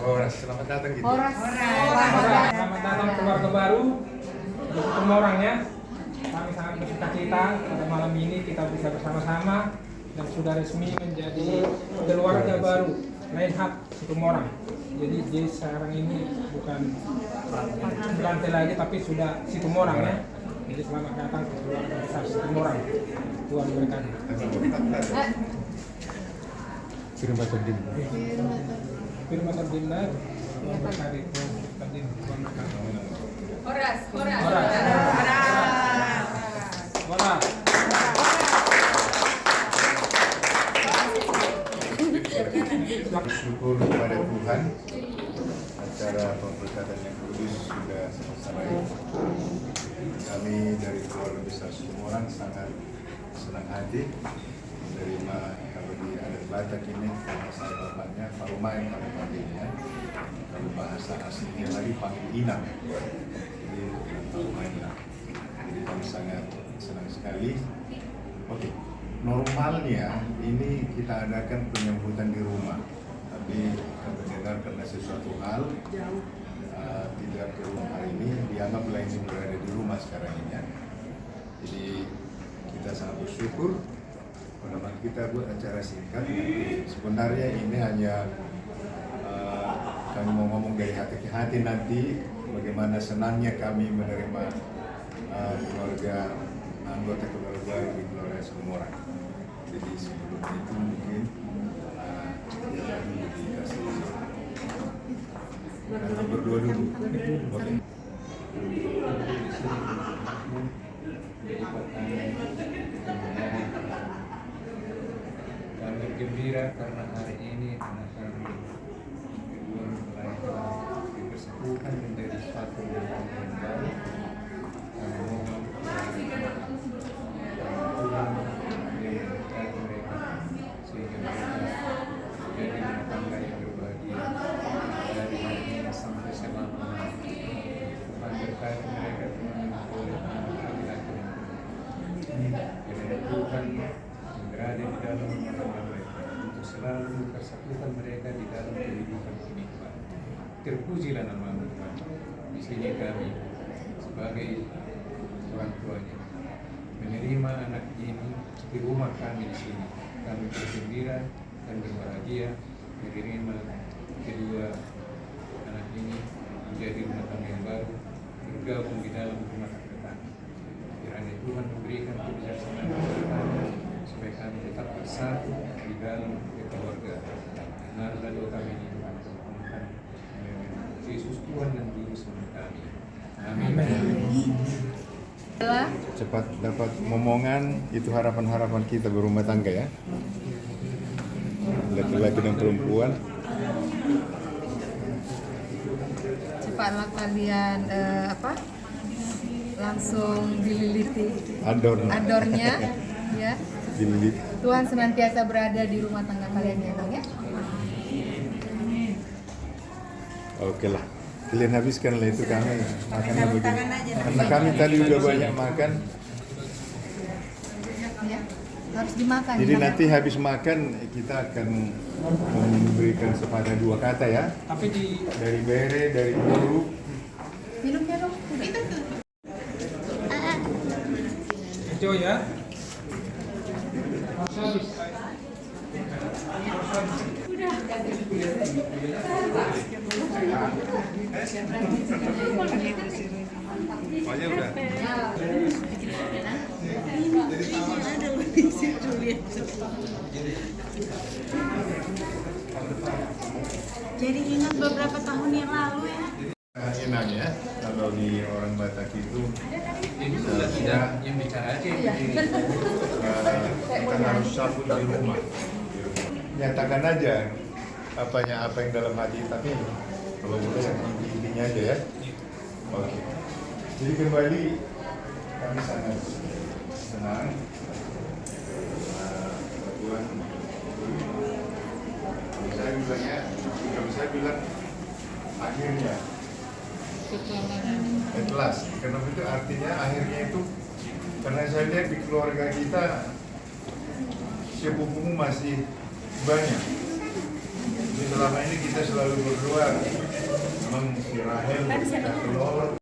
Horas, selamat datang gitu. Horas. Selamat datang keluarga baru di Situmorang ya. Kami sangat bersuka cita pada malam ini kita bisa bersama-sama dan sudah resmi menjadi keluarga baru Reinhardt Situmorang. Jadi sekarang ini bukan Berantai lagi tapi sudah Situmorang ya. Jadi selamat datang ke keluarga besar Situmorang. Tuhan berkati. Firman Terdin. Firman Terdinda, Tuhan berkati. Tuhan berkati. Horas. Bersyukur kepada Tuhan, acara pemberkatan yang kudus sudah selesai. Kami dari keluarga besar Situmorang sangat senang hati menerima kalau di adat Batak ini, karena saya bapaknya Farumain kalau panggilnya, kalau bahasa aslinya lagi panggil Inang. Jadi Farumain lah. Jadi kami sangat senang sekali. Oke. Normalnya ini kita adakan penyambutan di rumah, tapi kami dengar karena sesuatu hal tidak ke rumah hari ini, dianggaplah ini berada di rumah sekarang ini ya. Jadi kita sangat bersyukur. Pada kita buat acara singkat, nanti sebenarnya ini hanya kami mau ngomong dari hati ke hati nanti bagaimana senangnya kami menerima anggota keluarga di keluarga Situmorang. Jadi sebelum itu mungkin kita dikasih kita berdua dulu. Oke. Kami gembira karena hari ini anak kami kedua mempelai telah dipersatukan menjadi suatu yang baru. Kami mohon Tuhan yang memberkati mereka sehingga mereka menjadi rumah tangga yang berbahagia dari hari ini sampai selamanya. Tuhan berkati mereka Tuhan oleh anak laki-laki yang Tuhan berada di dalam rumah tangga mereka untuk selalu mempersatukan mereka di dalam kehidupan kehidupan. Terpujilah nama Tuhan. Di sini kami sebagai orang tuanya menerima anak ini di rumah kami di sini. Kami bergembira dan berbahagia menerima kedua anak ini menjadi rumah tangga yang baru bergabung di dalam rumah tangga kami. Kiranya Tuhan memberikan kebijaksanaan kepada kami supaya kami tetap bersatu di dalam keluarga. Karena doa kami ini Tuhan Tuhan Yesus Tuhan dan Juru Selamat kami. Amin. Cepat dapat momongan, itu harapan-harapan kita berumah tangga ya. Laki-laki dan perempuan. Cepatlah kalian langsung dililiti adornya ya. Dililit. Tuhan senantiasa berada di rumah tangga kalian ya Bang ya. Oke lah. Kalian habiskan lah itu kami makannya begini. Karena kami tadi udah banyak makan. Ya, harus dimakan. Jadi nanti habis makan kita akan memberikan sepatah dua kata ya. Tapi Dari Bere, dari Guru. minumnya dong. hijau ya. Pokoknya udah. Jadi ingat beberapa tahun yang lalu ya. Enak ya, kalau di orang Batak itu Ini sudah tidak yang bicara aja kita harus sabun di rumah. Nyatakan aja apa yang dalam hati, tapi kalau boleh intinya aja ya. Oke. Jadi kembali kami sangat senang. Tuhan, kalau saya bilang akhirnya. Kelas, kenapa itu artinya akhirnya itu karena saya lihat di keluarga kita sepupumu masih banyak. Jadi selama ini kita selalu berdua. Memang si Rahel keluar